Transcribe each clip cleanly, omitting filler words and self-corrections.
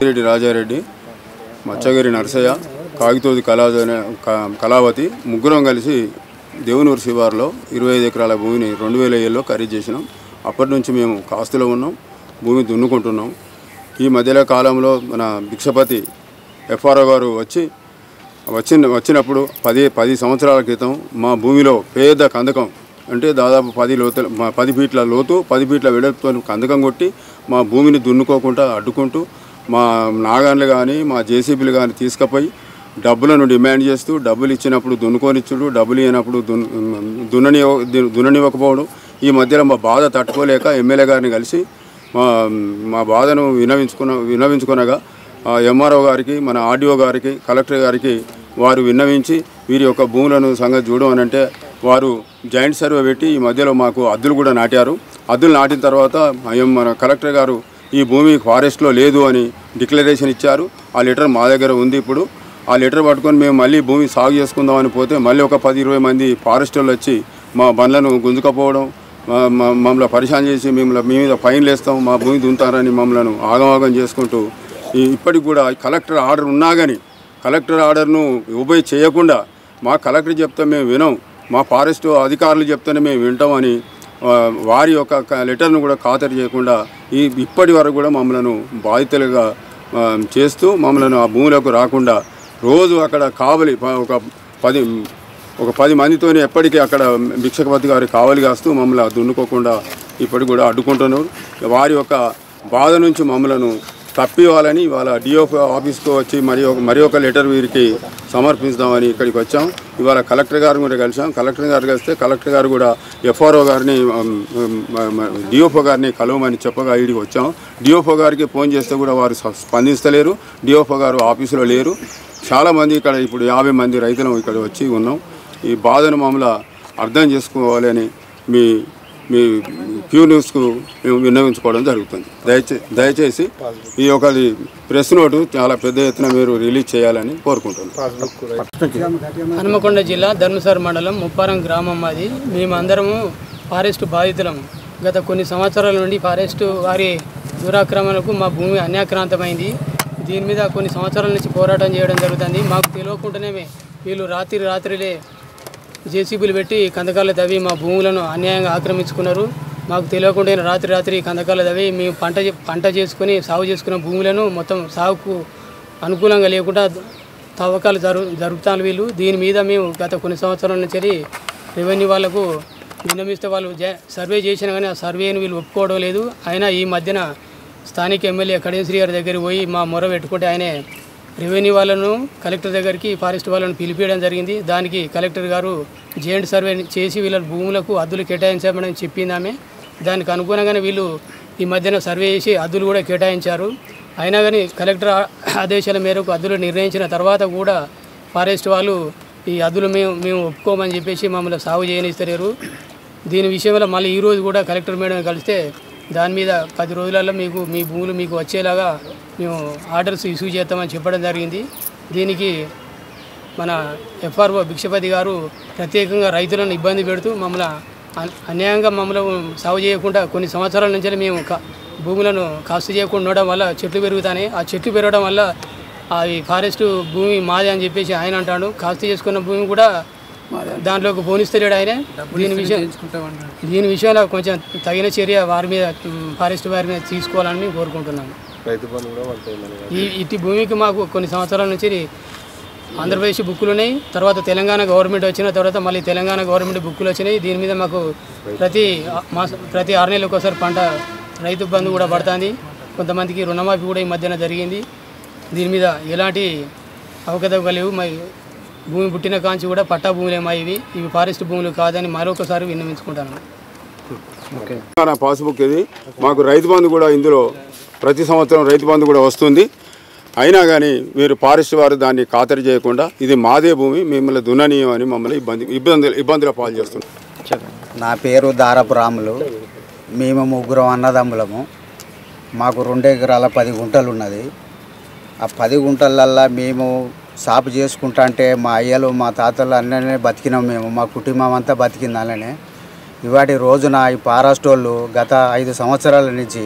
రెడ్డి రాజారెడ్డి, మచ్చగిరి నరసయ్య, కాగితోది కళావతి ముగ్గురం కలిసి దేవునూరు శివారులో 25 ఎకరాల భూమిని 2007లో ఖరీదు చేసినాం. అప్పటి నుంచి మేము కాస్తులో ఉన్నాం, భూమి దున్నుకుంటున్నాం. ఈ మధ్యలో కాలంలో మన భిక్షపతి ఎఫ్ఆర్ఓ గారు వచ్చినప్పుడు 10 సంవత్సరాల క్రితం మా భూమిలో పేద కందకం అంటే దాదాపు 10 ఫీట్ల లోతు 10 ఫీట్ల వెడల్పుతో కందకం కొట్టి మా భూమిని దున్నుకోకుండా అడ్డుకుంటూ మా నాగాన్లు కానీ మా జేసీబీలు కానీ తీసుకుపోయి డబ్బులను డిమాండ్ చేస్తూ డబ్బులు ఇచ్చినప్పుడు దున్నుకొనిచ్చుడు, డబ్బులు ఇవ్వనప్పుడు దున్ననివ్వకపోవడం. ఈ మధ్యలో మా బాధ తట్టుకోలేక ఎమ్మెల్యే గారిని కలిసి మా బాధను విన్నవించుకునగా ఎంఆర్ఓ గారికి, మన ఆర్డీఓ గారికి, కలెక్టర్ గారికి వారు విన్నవించి వీరి యొక్క భూములను సంగతి చూడమనంటే వారు జాయింట్ సర్వే పెట్టి ఈ మధ్యలో మాకు అద్దులు కూడా నాటారు. అద్దులు నాటిన తర్వాత మన కలెక్టర్ గారు ఈ భూమి ఫారెస్ట్లో లేదు అని డిక్లరేషన్ ఇచ్చారు. ఆ లెటర్ మా దగ్గర ఉంది. ఇప్పుడు ఆ లెటర్ పట్టుకొని మేము మళ్ళీ భూమి సాగు చేసుకుందామని పోతే మళ్ళీ ఒక 10-20 మంది ఫారెస్టర్లు వచ్చి మా బండ్లను గుంజుకపోవడం, మమ్మల్ని పరిశాన్ చేసి మీ మీద ఫైన్లు వేస్తాం, మా భూమి దున్నుతారని మమ్మల్ని ఆగమాగం చేసుకుంటూ ఇప్పటికి కూడా కలెక్టర్ ఆర్డర్ ఉన్నా కానీ కలెక్టర్ ఆర్డర్ను ఒబే చేయకుండా మా కలెక్టర్ చెప్తే మేము వినం, మా ఫారెస్ట్ అధికారులు చెప్తేనే మేము వింటామని వారి యొక్క లెటర్ను కూడా ఖాతరు చేయకుండా ఇప్పటి వరకు కూడా మమ్మల్ని బాధితులుగా చేస్తూ మమ్మల్ని ఆ భూములకు రాకుండా రోజు అక్కడ కావలి ఒక 10 మందితోనే ఎప్పటికీ అక్కడ భిక్షపతి గారి కావలి కాస్తూ మమ్మల్ని దున్నుకోకుండా ఇప్పటికి కూడా అడ్డుకుంటున్నారు. వారి యొక్క బాధ నుంచి మమ్మల్ని తప్పివ్వాలని ఇవాళ డిఓ ఆఫీస్కు వచ్చి మరి ఒక లెటర్ వీరికి సమర్పిస్తామని ఇక్కడికి వచ్చాం. ఇవాళ కలెక్టర్ గారు కూడా కలిసాం. కలెక్టర్ గారు కలిస్తే కలెక్టర్ గారు కూడా ఎఫ్ఆర్ఓ గారిని డిఓఫో గారిని కలవమని చెప్పగా ఇక్కడికి వచ్చాం. డిఓఫో గారికి ఫోన్ చేస్తే కూడా వారు స్పందిస్తలేరు. డిఓఫో గారు ఆఫీసులో లేరు. చాలామంది ఇక్కడ ఇప్పుడు 50 మంది రైతులు ఇక్కడ వచ్చి ఉన్నాం. ఈ బాధను మమ్మల్ని అర్థం చేసుకోవాలని మీ క్యూ న్యూస్కు మేము విన్నవించుకోవడం జరుగుతుంది. దయచేసి ఈ యొక్క ప్రెస్ నోటు చాలా పెద్ద ఎత్తున మీరు రిలీజ్ చేయాలని కోరుకుంటున్నాం. హనుమకొండ జిల్లా ధర్మసార్ మండలం ముప్పారం గ్రామం మాది. మేమందరము ఫారెస్ట్ బాధితులము. గత కొన్ని సంవత్సరాల నుండి ఫారెస్ట్ వారి దురాక్రమణకు మా భూమి అన్యాక్రాంతమైంది. దీని మీద కొన్ని సంవత్సరాల నుంచి పోరాటం చేయడం జరుగుతుంది. మాకు తెలియకుండానే వీళ్ళు రాత్రిలే జేసీబీలు పెట్టి కందకాలు తవ్వి మా భూములను అన్యాయంగా ఆక్రమించుకున్నారు. మాకు తెలియకుండా రాత్రి కందకాలు తవ్వి మేము పంట చేసుకుని సాగు చేసుకున్న భూములను మొత్తం సాగుకు అనుకూలంగా లేకుండా తవ్వకాలు జరుగుతాను వీళ్ళు. దీని మీద మేము గత కొన్ని సంవత్సరాల నుంచి రెవెన్యూ వాళ్ళకు విన్నవిస్తే వాళ్ళు సర్వే చేసినా కానీ ఆ సర్వేని వీళ్ళు ఒప్పుకోవడం లేదు. అయినా ఈ మధ్యన స్థానిక ఎమ్మెల్యే కడియంశ్రీ గారి దగ్గరికి పోయి మా మొర పెట్టుకుంటే ఆయనే రెవెన్యూ వాళ్ళను కలెక్టర్ దగ్గరికి ఫారెస్ట్ వాళ్ళను పిలిపించడం జరిగింది. దానికి కలెక్టర్ గారు జాయింట్ సర్వే చేసి వీళ్ళ భూములకు అద్దులు కేటాయించామని చెప్పింది ఆమె. దానికి అనుగుణంగానే వీళ్ళు ఈ మధ్యన సర్వే చేసి అద్దులు కూడా కేటాయించారు. అయినా కానీ కలెక్టర్ ఆదేశాల మేరకు అద్దులు నిర్ణయించిన తర్వాత కూడా ఫారెస్ట్ వాళ్ళు ఈ అద్దులు మేము ఒప్పుకోమని చెప్పేసి మమ్మల్ని సాగు చేయనిస్తలేరు. దీని విషయంలో మళ్ళీ ఈరోజు కూడా కలెక్టర్ మేడం కలిస్తే దాని మీద 10 రోజులలో మీ భూములు మీకు వచ్చేలాగా మేము ఆర్డర్స్ ఇష్యూ చేస్తామని చెప్పడం జరిగింది. దీనికి మన ఎఫ్ఆర్ఓ భిక్షపతి గారు ప్రత్యేకంగా రైతులను ఇబ్బంది పెడుతూ మమ్మల్ని అన్యాయంగా సాగు చేయకుండా కొన్ని సంవత్సరాల నుంచి మేము భూములను కాస్తు చేయకుండా ఉండడం వల్ల చెట్లు పెరుగుతాయి. ఆ చెట్లు పెరగడం వల్ల అవి ఫారెస్ట్ భూమి మాదే అని చెప్పేసి ఆయన అంటాడు. కాస్తు చేసుకున్న భూమి కూడా దాంట్లోకి పోనిస్తలేడు ఆయన. దీని విషయంలో కొంచెం తగిన చర్య వారి మీద ఫారెస్ట్ వారి మీద తీసుకోవాలని మేము కోరుకుంటున్నాము. ఇటు భూమికి మాకు కొన్ని సంవత్సరాల నుంచి ఆంధ్రప్రదేశ్ బుక్కులు ఉన్నాయి. తర్వాత తెలంగాణ గవర్నమెంట్ వచ్చిన తర్వాత మళ్ళీ తెలంగాణ గవర్నమెంట్ బుక్కులు వచ్చినాయి. దీని మీద మాకు ప్రతి 6 నెలలకు ఒకసారి పంట రైతు బంధు కూడా పడుతుంది. కొంతమందికి రుణమాఫీ కూడా ఈ మధ్యన జరిగింది. దీని మీద ఎలాంటి అవకతవకలు లేవు. భూమి పుట్టిన కాంచి కూడా పట్టా భూములేమా ఇవి ఫారెస్ట్ భూములు కాదని మరొకసారి విన్నవించుకుంటాను. పాస్బుక్ ఇది మాకు రైతు బంధు కూడా ఇందులో ప్రతి సంవత్సరం రైతు బంధు కూడా వస్తుంది. అయినా కానీ మీరు ఫారెస్ట్ వారు దాన్ని ఖాతరు చేయకుండా ఇది మాదే భూమి మిమ్మల్ని దున్ననీయం అని మమ్మల్ని ఇబ్బందుల పాలు చేస్తున్నాం. నా పేరు దారపు రాములు. మేము 3 అన్నదమ్ములము. మాకు 2 ఎకరాల 10 గుంటలు ఉన్నది. ఆ 10 గుంటలల్లో మేము సాపు చేసుకుంటా అంటే మా అయ్యలు మా తాతలు అన్ననే బతికినాం. మేము మా కుటుంబం అంతా బతికింది అలానే. ఇవాటి రోజున ఈ ఫారెస్ట్ వాళ్ళు గత 5 సంవత్సరాల నుంచి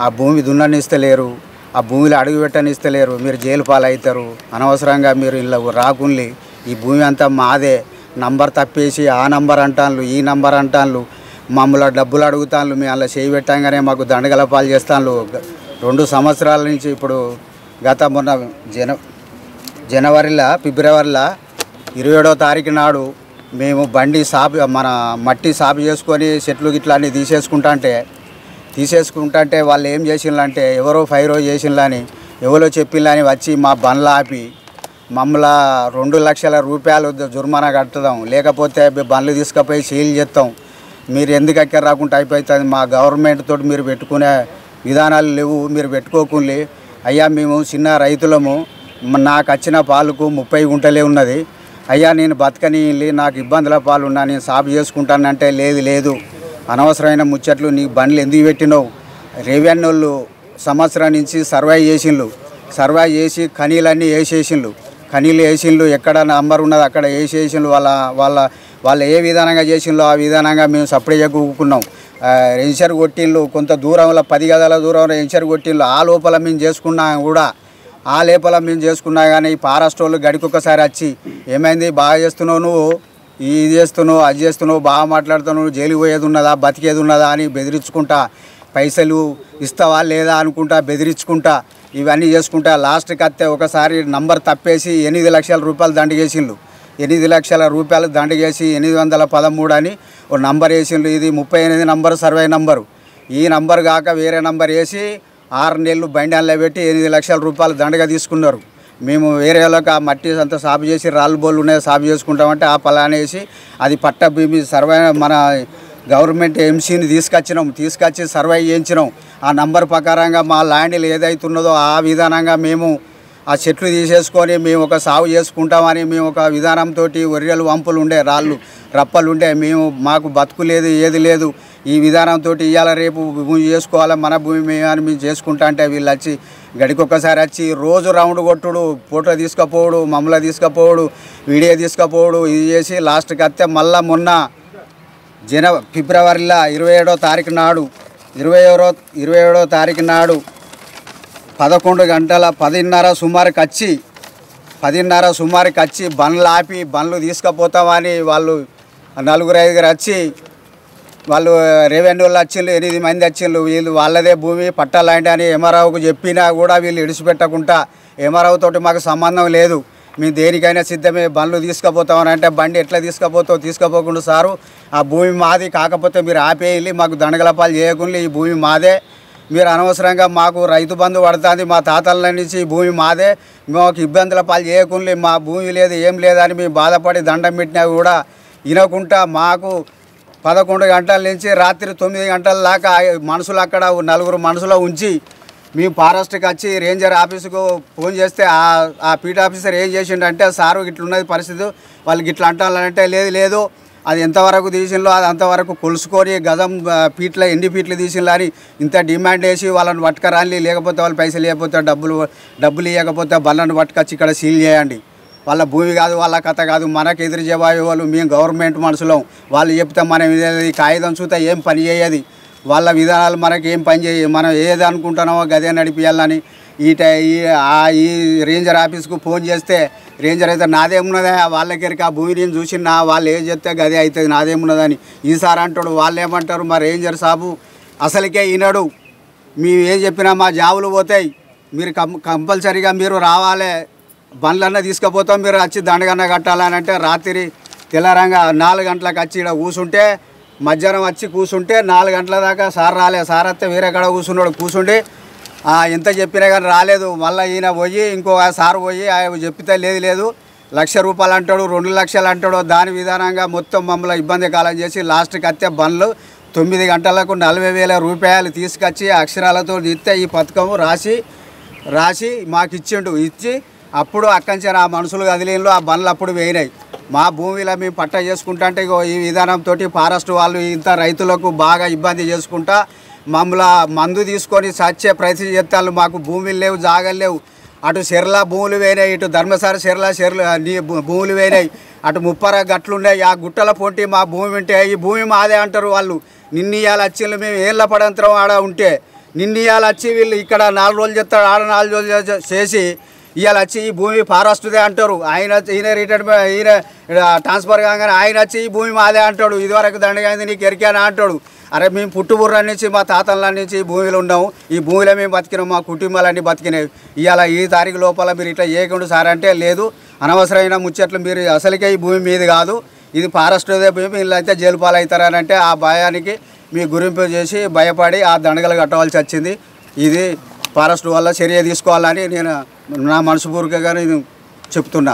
ఆ భూమి దున్ననిస్తలేరు. ఆ భూమిలో అడుగు పెట్టనిస్తలేరు. మీరు జైలు పాలవుతారు, అనవసరంగా మీరు ఇలా రాకుల్ని, ఈ భూమి అంతా మాదే, నంబర్ తప్పేసి ఆ నంబర్ అంటాను, ఈ నంబర్ అంటాను, మమ్మల్ని డబ్బులు అడుగుతాను, మేము అలా చేయి పెట్టంగానే మాకు దండగల పాలు చేస్తాను. 2 సంవత్సరాల నుంచి ఇప్పుడు మొన్న ఫిబ్రవరిలో 27వ తారీఖు నాడు మేము బండి మన మట్టి సాపు చేసుకొని చెట్లు గిట్లా అన్నీ తీసేసుకుంటే వాళ్ళు ఏం చేసిందంటే ఎవరో ఫైరో చేసిందని ఎవరో చెప్పిందని వచ్చి మా బండ్లు ఆపి మమ్మల్ని 2 లక్షల రూపాయలు జుర్మానా కట్టదాం, లేకపోతే బండ్లు తీసుకుపోయి సీల్ చేస్తాం, మీరు ఎందుకు ఎక్కడ రాకుండా అయిపోతుంది, మా గవర్నమెంట్ తోటి మీరు పెట్టుకునే విధానాలు లేవు, మీరు పెట్టుకోకుండా. అయ్యా మేము చిన్న రైతులము, నాకు వచ్చిన పాలకు 30 గుంటలే ఉన్నది, అయ్యా నేను బతకని నాకు ఇబ్బందుల పాలు ఉన్నా, నేను సాగు చేసుకుంటానంటే లేదు అనవసరమైన ముచ్చట్లు, నీ బండ్లు ఎందుకు పెట్టినావు, రెవెన్యూలు సంవత్సరం నుంచి సర్వే చేసి ఖనీలన్నీ ఖనీలు వేసిండ్లు, ఎక్కడ నంబర్ ఉన్నది అక్కడ వేసేసిండ్లు, వాళ్ళ ఏ విధానంగా చేసిండ్లో ఆ విధానంగా మేము సపరేట్గా కూకున్నాం. ఎన్సర్ కొట్టిళ్ళు, కొంత దూరంలో 10 గజాల దూరంలో ఎన్సర్ కొట్టిళ్ళు, ఆ లోపల మేము చేసుకున్నా కానీ ఈ ఫారెస్ట్ వాళ్ళు గడికొకసారి వచ్చి ఏమైంది బాగా చేస్తున్నావు, నువ్వు ఇది చేస్తున్నావు, అది చేస్తున్నావు, బాగా మాట్లాడుతున్నావు, జైలుకి పోయేది ఉన్నదా, బతికేది ఉన్నదా అని బెదిరించుకుంటా, పైసలు ఇస్తావా లేదా అనుకుంటా బెదిరించుకుంటా ఇవన్నీ చేసుకుంటా లాస్ట్కి వస్తే ఒకసారి నంబర్ తప్పేసి 8 లక్షల రూపాయలు దండగేసిండ్రు. 8 లక్షల రూపాయలు దండగేసి 813 అని ఒక నంబర్ వేసిండ్రు. ఇది 38 నంబరు సర్వే నంబరు. ఈ నంబర్ కాక వేరే నంబర్ వేసి 6 నెలలు బండిలో పెట్టి 8 లక్షల రూపాయలు దండగా తీసుకున్నారు. మేము వేరే వాళ్ళకి ఆ మట్టి అంతా సాగు చేసి రాళ్ళు బోళ్ళు ఉన్నాయి సాగు చేసుకుంటామంటే ఆ పలానా వేసి అది పట్ట భూమి సర్వే మన గవర్నమెంట్ ఎంసీని తీసుకొచ్చి సర్వే చేయించినాం. ఆ నంబర్ ప్రకారంగా మా ల్యాండ్లు ఏదైతున్నదో ఆ విధానంగా మేము ఆ చెట్లు తీసేసుకొని మేము ఒక సాగు చేసుకుంటామని మేము ఒక విధానంతో ఒర్రెలు వంపులు ఉండే రాళ్ళు రప్పలు ఉండే మాకు బతుకు లేదు ఏది లేదు ఈ విధానంతో ఇవాళ రేపు భూమి చేసుకోవాలి మన భూమి మేము చేసుకుంటా అంటే వీళ్ళు వచ్చి గడికొక్కసారి వచ్చి రోజు రౌండ్ కొట్టుడు ఫోటో తీసుకుపోవడు మమ్మల్ని తీసుకుపోవడు వీడియో తీసుకుపోవడు ఇది చేసి లాస్ట్కి వస్తే మళ్ళీ మొన్న ఫిబ్రవరిలో 27వ తారీఖు నాడు 27వ తారీఖు నాడు 11 గంటల 10:30 సుమారుకి వచ్చి బండ్లు ఆపి బండ్లు తీసుకుపోతామని వాళ్ళు 4-5 వచ్చి వాళ్ళు రెవెన్యూలు వచ్చిండ్రు 8 మంది వచ్చిండ్రు. వీళ్ళు వాళ్ళదే భూమి పట్టాలంటే అని ఎంఆర్ఓకు చెప్పినా కూడా వీళ్ళు ఇడిచిపెట్టకుండా ఎంఆర్ఓ తోటి మాకు సంబంధం లేదు మేము దేనికైనా సిద్ధమే బండ్లు తీసుకుపోతామని అంటే బండి ఎట్లా తీసుకుపోకుండా సారు ఆ భూమి మాది కాకపోతే మీరు ఆపేయాలి మాకు దండగలపాలు చేయకుండా ఈ భూమి మాదే మీరు అనవసరంగా మాకు రైతు బంధు పడుతుంది మా తాతల నుంచి ఈ భూమి మాదే మాకు ఇబ్బందుల పాలు చేయకుండా మా భూమి లేదు ఏం లేదని మేము బాధపడి దండం పెట్టినా కూడా వినకుండా మాకు 11 గంటల నుంచి రాత్రి 9 గంటల దాకా మనుషులు అక్కడ 4 మనుషులు ఉంచి మేము ఫారెస్ట్కి వచ్చి రేంజర్ ఆఫీసుకు ఫోన్ చేస్తే ఆ పీట్ ఆఫీసర్ ఏం చేసిండంటే సారు ఇట్లున్నది పరిస్థితి వాళ్ళు ఇట్లా అంటారంటే లేదు అది ఎంతవరకు తీసిందో అది అంతవరకు కొలుసుకొని గజం పీట్ల ఎన్ని పీట్లు తీసిందో అని ఇంత డిమాండ్ వేసి వాళ్ళని పట్టుకరాలి లేకపోతే వాళ్ళు పైసలు ఇవ్వకపోతే డబ్బులు ఇవ్వకపోతే బళ్ళను పట్టుకొచ్చి ఇక్కడ సీల్ చేయండి వాళ్ళ భూమి కాదు వాళ్ళ కథ కాదు మనకు ఎదురు జవాబు వాళ్ళు మేము గవర్నమెంట్ మనుషులం వాళ్ళు చెప్తే మనం ఇది కాగితం చూస్తే ఏం పని చేయదు వాళ్ళ విధానాలు మనకి ఏం పని చేయ మనం ఏది అనుకుంటున్నామో గదే నడిపియాలని ఈ రేంజర్ ఆఫీస్కు ఫోన్ చేస్తే రేంజర్ అయితే నాదేమున్నదా వాళ్ళకి ఆ భూమి నేను చూసినా వాళ్ళు ఏం చెప్తే గదే అవుతుంది నాదేమున్నదని ఈసారి అంటాడు వాళ్ళు ఏమంటారు మా రేంజర్ సాబు అసలుకే ఈనాడు మేము ఏం చెప్పినా మా జాబులు పోతాయి మీరు కంపల్సరీగా మీరు రావాలి బండ్లన్నా తీసుకుపోతాం మీరు వచ్చి దండగన్న కట్టాలని అంటే రాత్రి తెల్లరంగా 4 గంటలకు వచ్చి ఇక్కడ కూర్చుంటే మధ్యాహ్నం వచ్చి కూర్చుంటే 4 గంటల దాకా సార్ రాలే సార్ వస్తే వేరే కాడ కూర్చుండి ఎంత చెప్పినా కానీ రాలేదు మళ్ళీ ఈయన పోయి ఇంకో సార్ పోయి చెప్పితే లేదు 1 లక్ష రూపాయలు అంటాడు 2 లక్షలు అంటాడు దాని విధానంగా మొత్తం మమ్మల్ని ఇబ్బంది కాలం చేసి లాస్ట్కి వస్తే బండ్లు 9 గంటలకు 40,000 రూపాయలు తీసుకొచ్చి అక్షరాలతో ఇస్తే ఈ పథకం రాసి మాకు ఇచ్చి అప్పుడు అక్కడి ఆ మనుషులు కదిలేళ్ళు ఆ బండ్లు అప్పుడు వేయినాయి మా భూమిలో మేము పట్ట చేసుకుంటా ఈ విధానంతో ఫారెస్ట్ వాళ్ళు ఇంత రైతులకు బాగా ఇబ్బంది చేసుకుంటా మమ్మల్ని మందు తీసుకొని సచ్చే ప్రయత్నం చేస్తారు మాకు భూములు లేవు జాగలు లేవు అటు చెర్ల భూములు వేయినాయి ఇటు ధర్మసార చెర్ల భూములు వేయినాయి అటు 30 గట్లు ఉన్నాయి ఆ గుట్టల పొంటి మా భూమి ఉంటే ఈ భూమి మాదే అంటారు వాళ్ళు నిన్నీయాలు వచ్చిండ్రు మేము ఏళ్ళ పడంతరం ఆడ ఉంటే నిన్న ఇవాళ వచ్చి వీళ్ళు ఇక్కడ 4 రోజులు చేస్తాడు, ఆడ 4 రోజులు చేసి ఇవాళ వచ్చి ఈ భూమి ఫారెస్ట్దే అంటారు. ఈయన రిటైర్మెంట్ ఈయన ట్రాన్స్ఫర్ కాగానే ఆయన వచ్చి ఈ భూమి మాదే అంటాడు. ఇదివరకు దండగైంది నీకు ఎరికానా అంటాడు. అరే మేము పుట్టుబుర్ర నుంచి మా తాతల నుంచి ఈ భూమిలో ఉన్నాము, ఈ భూమిలో మేము బతికినాం, మా కుటుంబాలన్నీ బతికినాయి. ఇవాళ ఈ తారీఖు లోపల మీరు ఇట్లా చేయకుండా సార్ అంటే లేదు, అనవసరమైన ముచ్చట్లు, మీరు అసలుకే ఈ భూమి మీది కాదు, ఇది ఫారెస్ట్దే భూమి, వీళ్ళైతే జైలు పాలవుతారని అంటే ఆ భయానికి మీ గురింపు చేసి భయపడి ఆ దండగలు కట్టవలసి వచ్చింది. ఇది ఫారెస్ట్ వల్ల చర్య తీసుకోవాలని నేను నా మనస్ఫూర్తిగా చెప్తున్నా.